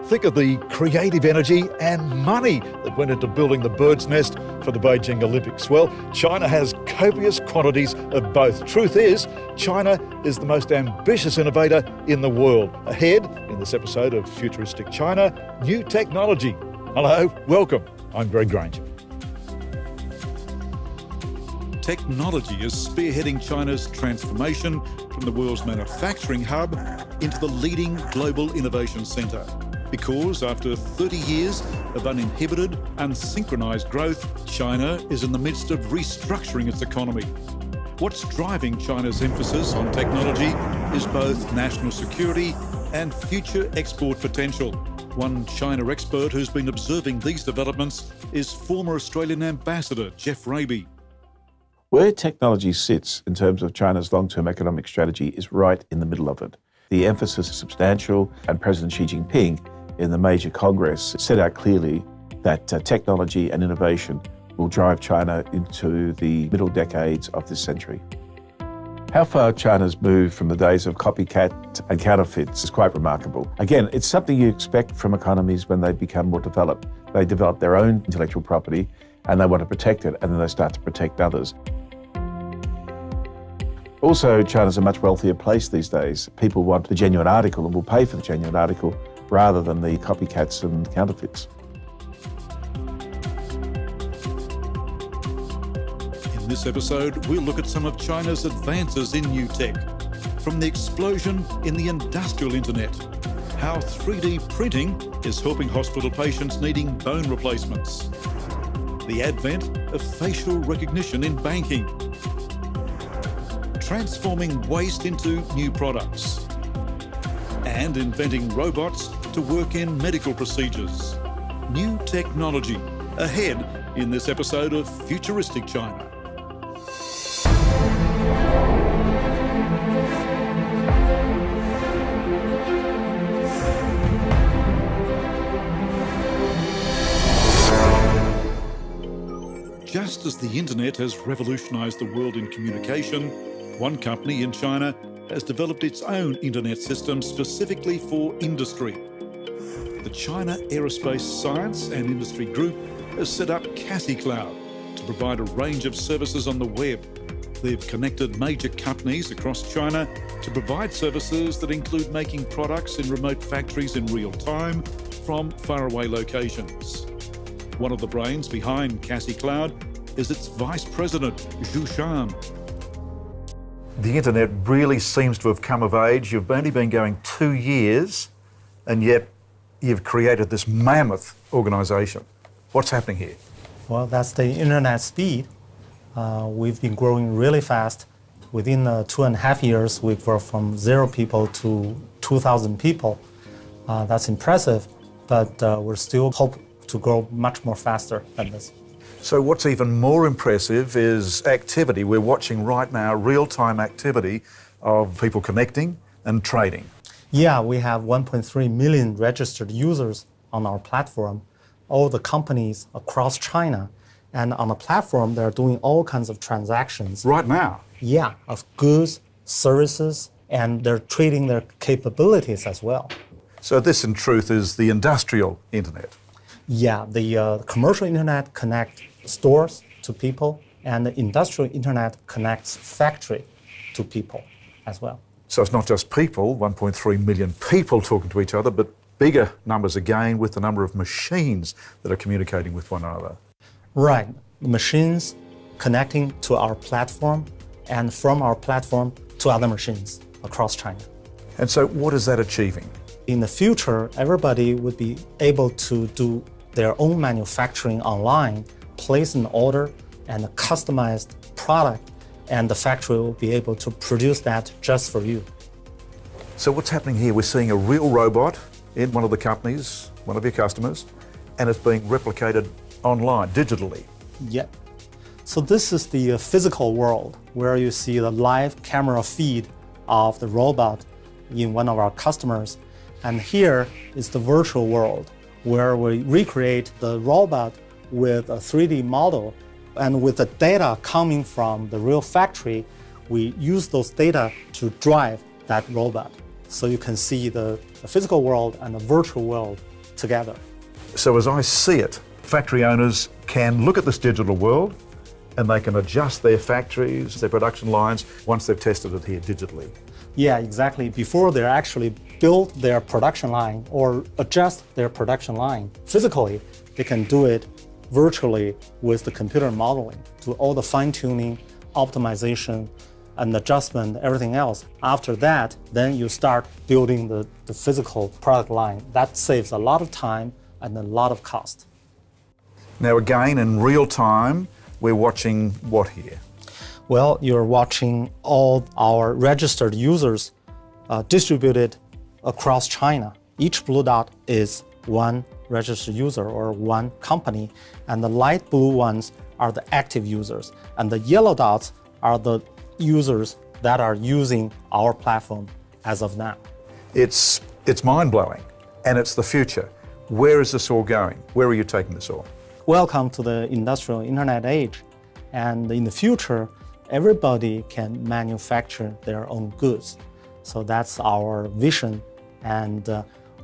Think of the creative energy and money that went into building the bird's nest for the Beijing Olympics. Well, China has copious quantities of both. Truth is, China is the most ambitious innovator in the world. Ahead, in this episode of Futuristic China, new technology. Hello, welcome. I'm Greg Granger. Technology is spearheading China's transformation from the world's manufacturing hub into the leading global innovation centre. Because after 30 years of uninhibited, unsynchronised growth, China is in the midst of restructuring its economy. What's driving China's emphasis on technology is both national security and future export potential. One China expert who's been observing these developments is former Australian Ambassador Geoff Raby. Where technology sits in terms of China's long-term economic strategy is right in the middle of it. The emphasis is substantial, and President Xi Jinping in the major Congress set out clearly that technology and innovation will drive China into the middle decades of this century. How far China's moved from the days of copycat and counterfeits is quite remarkable. Again, it's something you expect from economies when they become more developed. They develop their own intellectual property and they want to protect it, and then they start to protect others. Also, China's a much wealthier place these days. People want the genuine article and will pay for the genuine article rather than the copycats and counterfeits. In this episode, we'll look at some of China's advances in new tech, from the explosion in the industrial internet, how 3D printing is helping hospital patients needing bone replacements, the advent of facial recognition in banking, transforming waste into new products, and inventing robots to work in medical procedures. New technology ahead in this episode of Futuristic China. Just as the internet has revolutionised the world in communication, one company in China has developed its own internet system specifically for industry. The China Aerospace Science and Industry Group has set up Cashless Cloud to provide a range of services on the web. They've connected major companies across China to provide services that include making products in remote factories in real time from faraway locations. One of the brains behind Cashless Cloud is its Vice President, Zhu Shan. The internet really seems to have come of age. You've only been going 2 years, and yet you've created this mammoth organisation. What's happening here? Well, that's the internet speed. We've been growing really fast. Within 2.5 years, we grew from 0 people to 2,000 people. That's impressive, but we're still hope to grow much more faster than this. So what's even more impressive is activity. We're watching right now real-time activity of people connecting and trading. Yeah, we have 1.3 million registered users on our platform, all the companies across China. And on the platform, they're doing all kinds of transactions. Right now? Yeah, of goods, services, and they're trading their capabilities as well. So this, in truth, is the industrial internet. Yeah, the commercial internet connects stores to people, and the industrial internet connects factory to people as well. So it's not just people, 1.3 million people talking to each other, but bigger numbers again with the number of machines that are communicating with one another. Right, machines connecting to our platform and from our platform to other machines across China. And so what is that achieving? In the future, everybody would be able to do their own manufacturing online, place an order and a customized product, and the factory will be able to produce that just for you. So what's happening here? We're seeing a real robot in one of the companies, one of your customers, and it's being replicated online, digitally. Yep. So this is the physical world where you see the live camera feed of the robot in one of our customers. And here is the virtual world where we recreate the robot with a 3D model. And with the data coming from the real factory, we use those data to drive that robot. So you can see the physical world and the virtual world together. So as I see it, factory owners can look at this digital world and they can adjust their factories, their production lines, once they've tested it here digitally. Yeah, exactly. Before they actually build their production line or adjust their production line physically, they can do it virtually with the computer modeling, do all the fine-tuning, optimization, and adjustment, everything else. After that, then you start building the physical product line. That saves a lot of time and a lot of cost. Now again, in real time, we're watching what here? Well, you're watching all our registered users distributed across China. Each blue dot is one registered user or one company, and the light blue ones are the active users, and the yellow dots are the users that are using our platform as of now. It's mind-blowing, and it's the future. Where is this all going? Where are you taking this all? Welcome to the industrial internet age, and in the future, everybody can manufacture their own goods. So that's our vision, and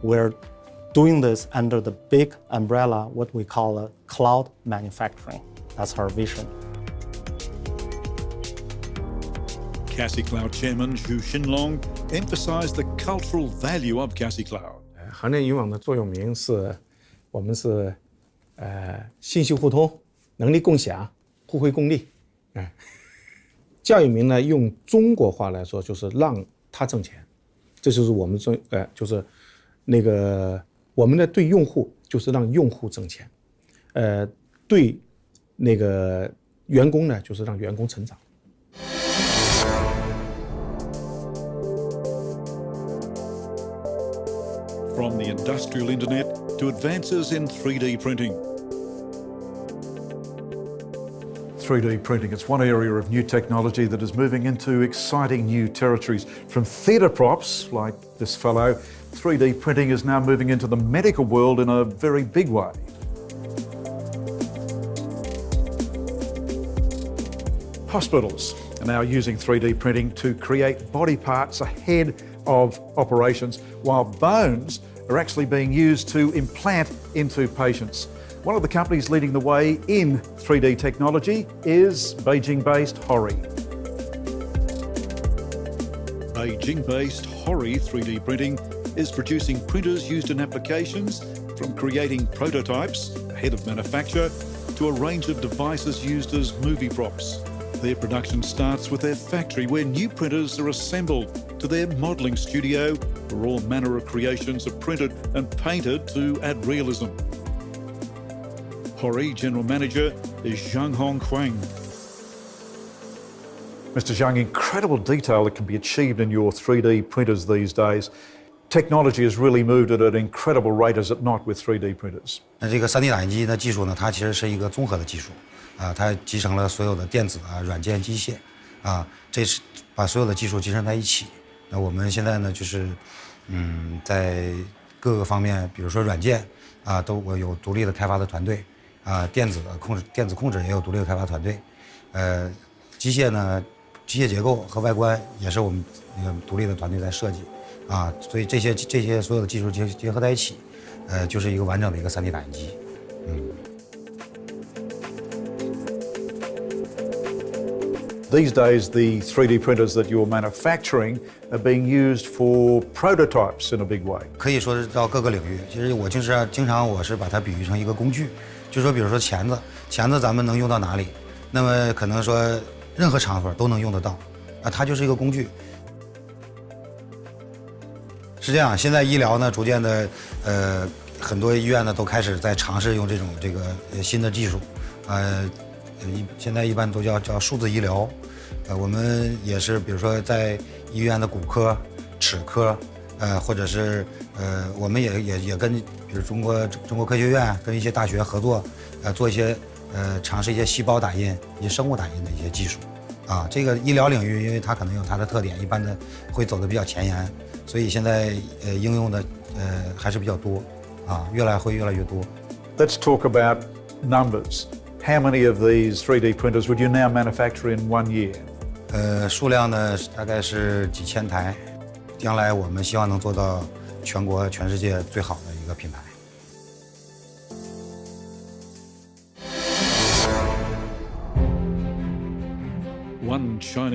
we're doing this under the big umbrella, what we call a cloud manufacturing. That's our vision. Cassie Cloud Chairman Zhu Xinlong emphasized the cultural value of Cassie Cloud. 行内云网的座右铭是，我们是信息互通、能力共享、互惠共利。教育名呢，用中国话来说就是让他挣钱，这就是我们就是那个我们的对用户就是让用户挣钱，对那个员工呢就是让员工成长。From the industrial internet to advances in 3D printing. 3D printing, it's one area of new technology that is moving into exciting new territories. From theatre props, like this fellow, 3D printing is now moving into the medical world in a very big way. Hospitals are now using 3D printing to create body parts ahead of operations, while bones are actually being used to implant into patients. One of the companies leading the way in 3D technology is Beijing-based Hori. Beijing-based Hori 3D printing is producing printers used in applications, from creating prototypes ahead of manufacture to a range of devices used as movie props. Their production starts with their factory, where new printers are assembled, to their modelling studio, where all manner of creations are printed and painted to add realism. Hori General Manager is Zhang Hongquang. Mr. Zhang, incredible detail that can be achieved in your 3D printers these days. Technology has really moved at an incredible rate, is it not, with 3D printers? 那这个3D 打印机的技术呢，它其实是一个综合的技术，它集成了所有的电子软件、机械，这是把所有的技术集成在一起。那我们现在呢，就是在各个方面，比如说软件都我有独立的开发的团队，电子控制也有独立的开发团队，机械呢，机械结构和外观也是我们独立的团队在设计，所以这些所有的技术结合在一起，就是一个完整的一个3D 打印机，These days, the 3D printers that you're manufacturing are being used for prototypes in a big way. 可以说是到各个领域。其实我经常我是把它比喻成一个工具，就说比如说钳子咱们能用到哪里？那么可能说任何场所都能用得到，它就是一个工具。是这样，现在医疗呢逐渐的很多医院呢都开始在尝试用这个新的技术，现在一般都叫数字医疗。我们也是比如说在医院的骨科、齿科，或者是我们也跟比如中国科学院跟一些大学合作，做一些尝试一些细胞打印、一些生物打印的一些技术。这个医疗领域因为它可能有它的特点，一般的会走得比较前沿，所以现在应用的还是比较多，越来越多。Let's talk about numbers. How many of these 3D printers would you now manufacture in 1 year? 数量呢大概是几千台，将来我们希望能做到全世界最好的一个品牌。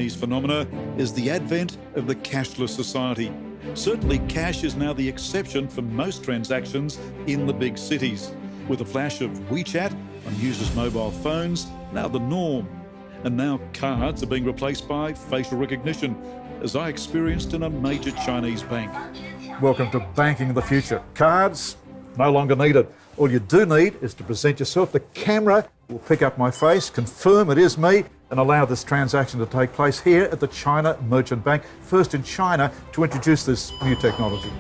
Chinese phenomena is the advent of the cashless society. Certainly, cash is now the exception for most transactions in the big cities, with a flash of WeChat on users' mobile phones now the norm. And now cards are being replaced by facial recognition, as I experienced in a major Chinese bank. Welcome to banking of the future. Cards, no longer needed. All you do need is to present yourself. The camera will pick up my face, confirm it is me, and allow this transaction to take place here at the China Merchant Bank, first in China to introduce this new technology.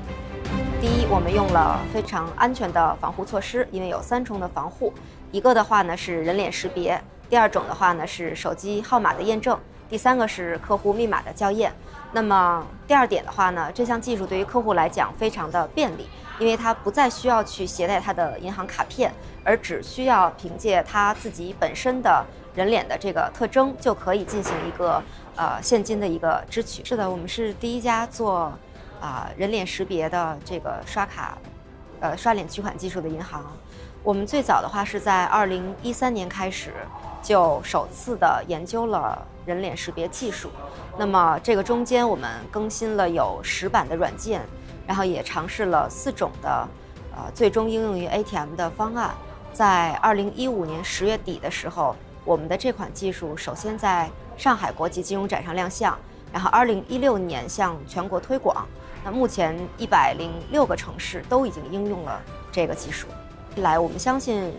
第一，我们用了非常安全的防护措施，因为有3重的防护。一个的话呢是人脸识别，第2种的话呢是手机号码的验证，第3个是客户密码的校验。那么第2点的话呢，这项技术对于客户来讲非常的便利，因为他不再需要去携带他的银行卡片，而只需要凭借他自己本身的人脸的这个特征，就可以进行一个现金的一个支取。是的，我们是第一家做人脸识别的这个刷脸取款技术的银行。我们最早的话是在2013年开始就首次的研究了人脸识别技术。那么这个中间我们更新了有10版的软件，然后也尝试了4种的最终应用于 ATM 的方案。在2015年10月底的时候，我们的这款技术首先在上海国际金融展上亮相，然后2016年向全国推广。那目前106个城市都已经应用了这个技术。我们相信，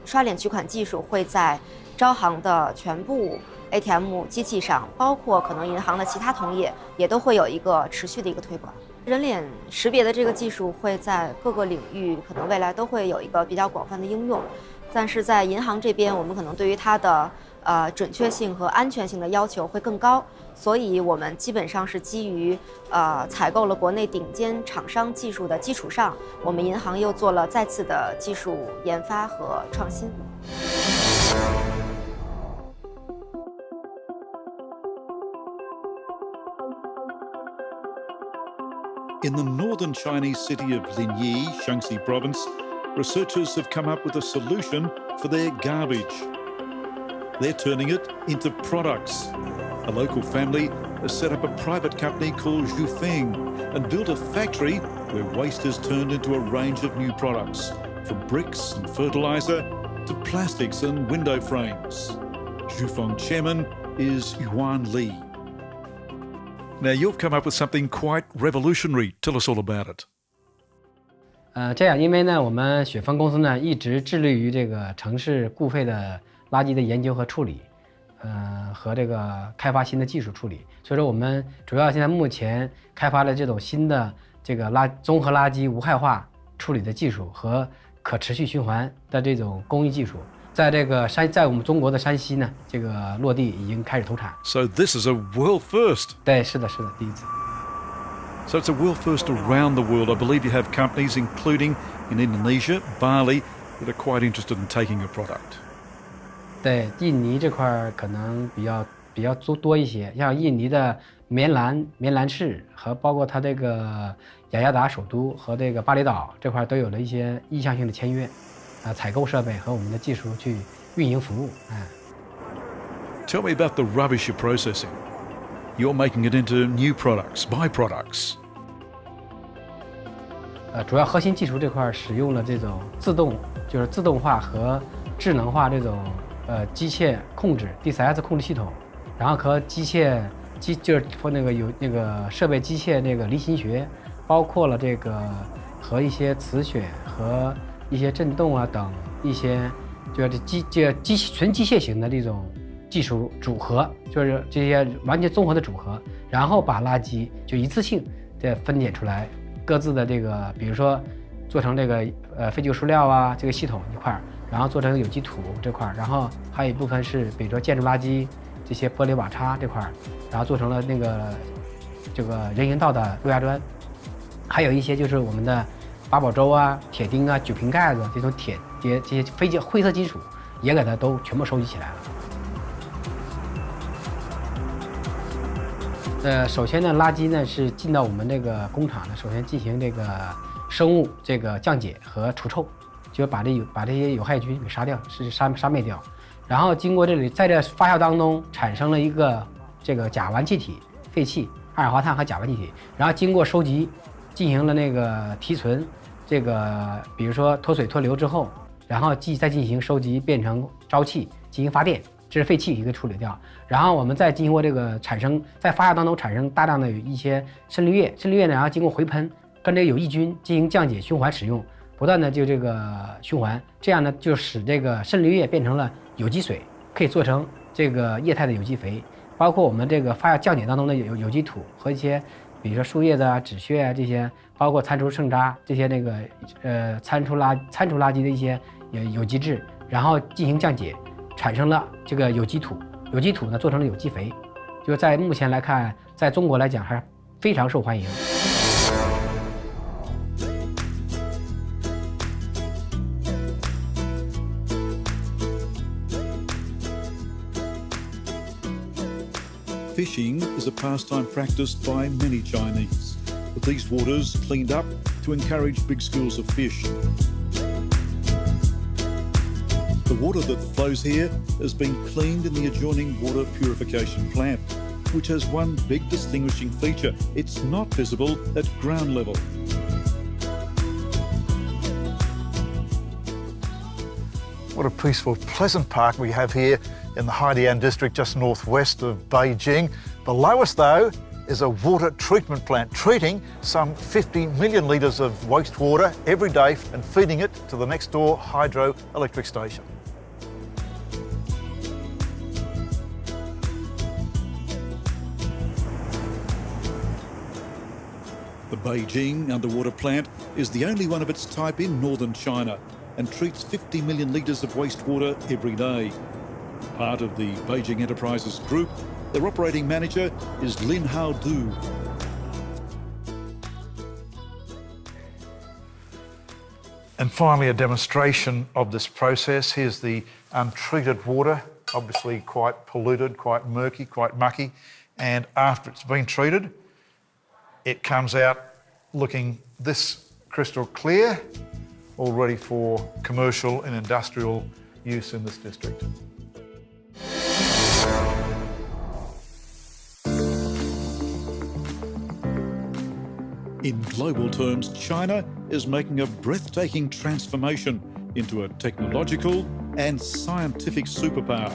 刷脸取款技术会在招行的全部 ATM 机器上，包括可能银行的其他同业，也都会有一个持续的一个推广。人脸识别的这个技术会在各个领域可能未来都会有一个比较广泛的应用，但是在银行这边，我们可能对于它的准确性和安全性的要求会更高，所以我们基本上是基于采购了国内顶尖厂商技术的基础上，我们银行又做了再次的技术研发和创新。In the northern Chinese city of Linyi, Shaanxi Province, researchers have come up with a solution for their garbage. They're turning it into products. A local family has set up a private company called Zhufeng and built a factory where waste is turned into a range of new products, from bricks and fertilizer to plastics and window frames. Zhufeng chairman is Yuan Li. Now, you've come up with something quite revolutionary. Tell us all about it. 这样，因为呢，我们雪峰公司呢一直致力于这个城市固废的垃圾的研究和处理，和这个开发新的技术处理。所以说，我们主要现在目前开发了这种新的这个综合垃圾无害化处理的技术和可持续循环的这种工艺技术。在我们中国的山西呢，这个落地已经开始投产。So this is a world first. 对，是的，第一次。So it's a world first around the world. I believe you have companies, including in Indonesia, Bali, that are quite interested in taking your product. 对，印尼这块可能比较多一些，像印尼的棉兰市和包括它这个雅加达首都和这个巴厘岛这块都有了一些意向性的签约。采购设备和我们的技术去运营服务。Tell me about the rubbish you're processing. You're making it into new products, byproducts. 主要核心技术这块使用了这种自动化和智能化这种机械控制 DCS 控制系统，然后和就是说有那个设备机械那个离心学，包括了这个和一些磁血和一些振动啊等一些，就是纯机械型的这种技术组合，就是这些完全综合的组合，然后把垃圾就一次性的分解出来，各自的这个，比如说做成这个废旧塑料啊这个系统一块，然后做成有机土这块，然后还有一部分是比如说建筑垃圾这些玻璃瓦碴这块，然后做成了那个这个人行道的路压砖，还有一些就是我们的八宝粥啊、铁钉啊、酒瓶盖子这种这些灰色金属，也给它都全部收集起来了。首先呢，垃圾呢是进到我们这个工厂呢，首先进行这个生物这个降解和除臭，就把这些有害菌给杀掉，杀灭掉。然后经过在这发酵当中产生了一个这个甲烷气体、废气、二氧化碳和甲烷气体，然后经过收集，进行了那个提纯，这个比如说脱水脱硫之后，然后再进行收集变成沼气进行发电，这是废气一个处理掉。然后我们再经过这个产生，在发酵当中产生大量的有一些渗滤液，渗滤液呢，然后经过回喷，跟这个有益菌进行降解循环使用，不断的就这个循环，这样呢就使这个渗滤液变成了有机水，可以做成这个液态的有机肥。包括我们这个发酵降解当中的有机土和一些，比如说树叶子啊、纸屑啊这些，包括餐厨剩渣这些那个餐厨垃圾的一些有机质，然后进行降解，产生了这个有机土。有机土呢做成了有机肥，就在目前来看，在中国来讲还是非常受欢迎。Fishing is a pastime practiced by many Chinese, with these waters cleaned up to encourage big schools of fish. The water that flows here has been cleaned in the adjoining water purification plant, which has one big distinguishing feature. It's not visible at ground level. What a peaceful, pleasant park we have here in the Haidian district just northwest of Beijing. Below us, though, is a water treatment plant treating some 50 million litres of wastewater every day and feeding it to the next door hydroelectric station. The Beijing underwater plant is the only one of its type in northern China and treats 50 million litres of wastewater every day. Part of the Beijing Enterprises Group, their operating manager is Lin Hao Du. And finally, a demonstration of this process. Here's the untreated water, obviously quite polluted, quite murky, quite mucky. And after it's been treated, it comes out looking this crystal clear, all ready for commercial and industrial use in this district. In global terms, China is making a breathtaking transformation into a technological and scientific superpower.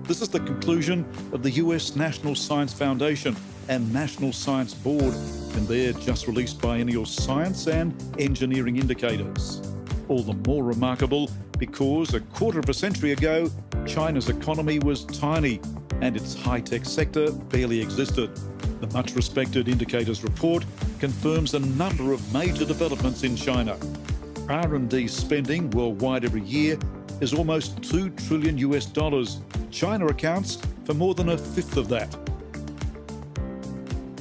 This is the conclusion of the US National Science Foundation and National Science Board in their just released biennial science and engineering indicators. All the more remarkable because a quarter of a century ago, China's economy was tiny and its high-tech sector barely existed. The much-respected indicators report confirms a number of major developments in China. R&D spending worldwide every year is almost $2 trillion US. China accounts for more than a fifth of that.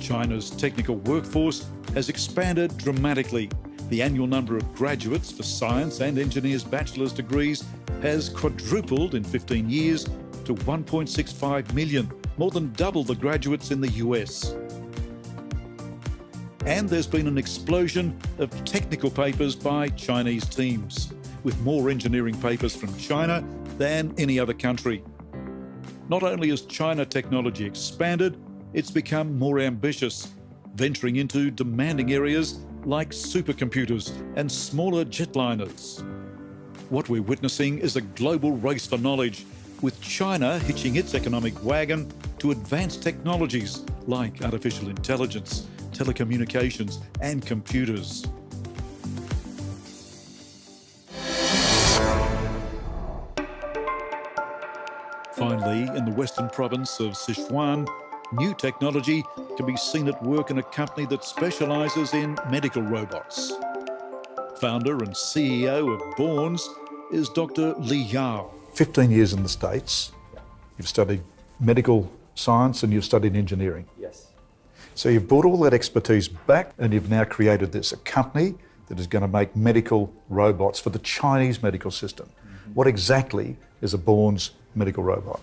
China's technical workforce has expanded dramatically. The annual number of graduates for science and engineers' bachelor's degrees has quadrupled in 15 years to 1.65 million, more than double the graduates in the US. And there's been an explosion of technical papers by Chinese teams, with more engineering papers from China than any other country. Not only has China technology expanded, it's become more ambitious, venturing into demanding areas like supercomputers and smaller jetliners. What we're witnessing is a global race for knowledge, with China hitching its economic wagon to advanced technologies like artificial intelligence, telecommunications, and computers. Finally, in the western province of Sichuan, new technology can be seen at work in a company that specialises in medical robots. Founder and CEO of Borns is Dr. Li Yao. 15 years in the States, you've studied medical science and you've studied engineering. Yes. So you've brought all that expertise back and you've now created this, a company that is going to make medical robots for the Chinese medical system. What exactly is a Borns medical robot?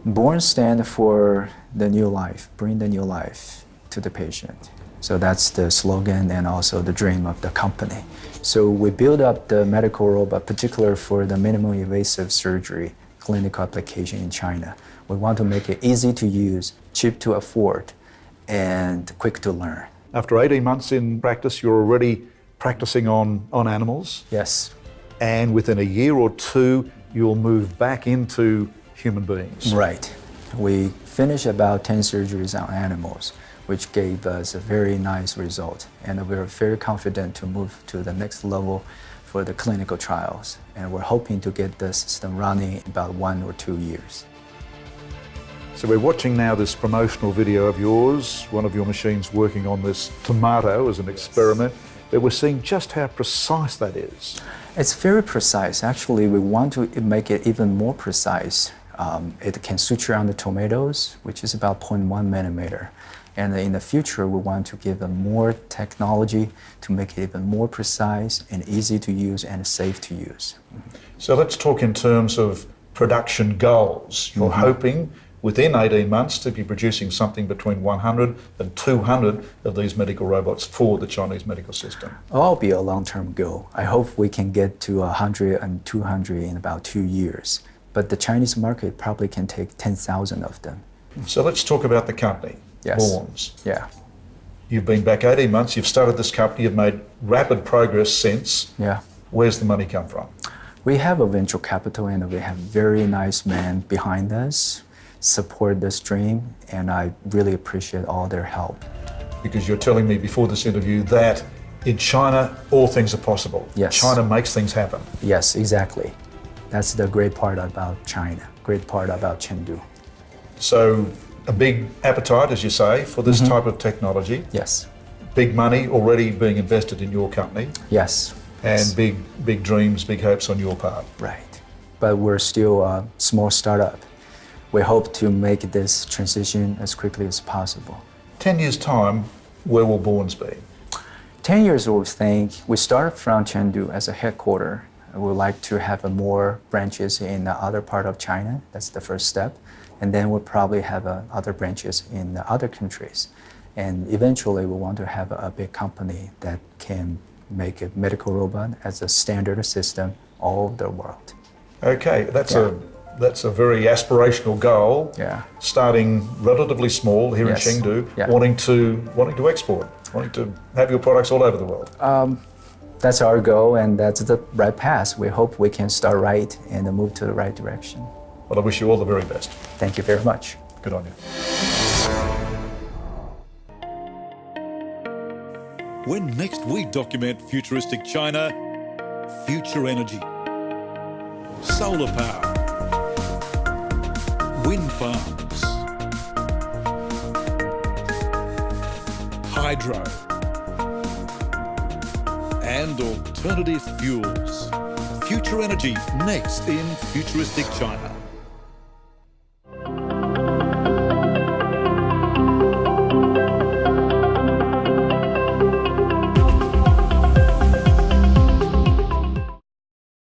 Born stand for the new life, bring the new life to the patient. So that's the slogan and also the dream of the company. So we build up the medical robot, particularly for the minimally invasive surgery clinical application in China. We want to make it easy to use, cheap to afford, and quick to learn. After 18 months in practice, you're already practicing on animals. Yes. And within a year or two, you'll move back into human beings. Right. We finished about 10 surgeries on animals, which gave us a very nice result. And we're very confident to move to the next level for the clinical trials. And we're hoping to get the system running in about 1 or 2 years. So we're watching now this promotional video of yours, one of your machines working on this tomato as an experiment, but we're seeing just how precise that is. It's very precise. Actually, we want to make it even more precise. It can suture on the tomatoes, which is about 0.1 millimeter. And in the future, we want to give them more technology to make it even more precise and easy to use and safe to use. So let's talk in terms of production goals. You're hoping within 18 months to be producing something between 100 and 200 of these medical robots for the Chinese medical system. It'll be a long-term goal. I hope we can get to 100 and 200 in about 2 years. But the Chinese market probably can take 10,000 of them. So let's talk about the company, Yes. Borns. Yeah. You've been back 18 months, you've started this company, you've made rapid progress since. Yeah. Where's the money come from? We have a venture capital and we have very nice men behind us, support this dream, and I really appreciate all their help. Because you're telling me before this interview that in China, all things are possible. Yes. China makes things happen. Yes, exactly. That's the great part about China, great part about Chengdu. So a big appetite, as you say, for this type of technology. Yes. Big money already being invested in your company. Yes. And big dreams, big hopes on your part. Right. But we're still a small startup. We hope to make this transition as quickly as possible. 10 years' time, where will Borns be? 10 years, we think, we started from Chengdu as a headquarter. We would like to have more branches in the other part of China. That's the first step. And then we'll probably have other branches in the other countries. And eventually, we want to have a big company that can make a medical robot as a standard system all over the world. Okay, that's a very aspirational goal. Yeah. Starting relatively small here Yes. in Chengdu, Yeah. wanting to export, wanting to have your products all over the world. That's our goal, and that's the right path. We hope we can start right and move to the right direction. Well, I wish you all the very best. Thank you very much. Good on you. When next we document futuristic China, future energy, solar power, wind farms, hydro, and alternative fuels. Future energy next in futuristic China.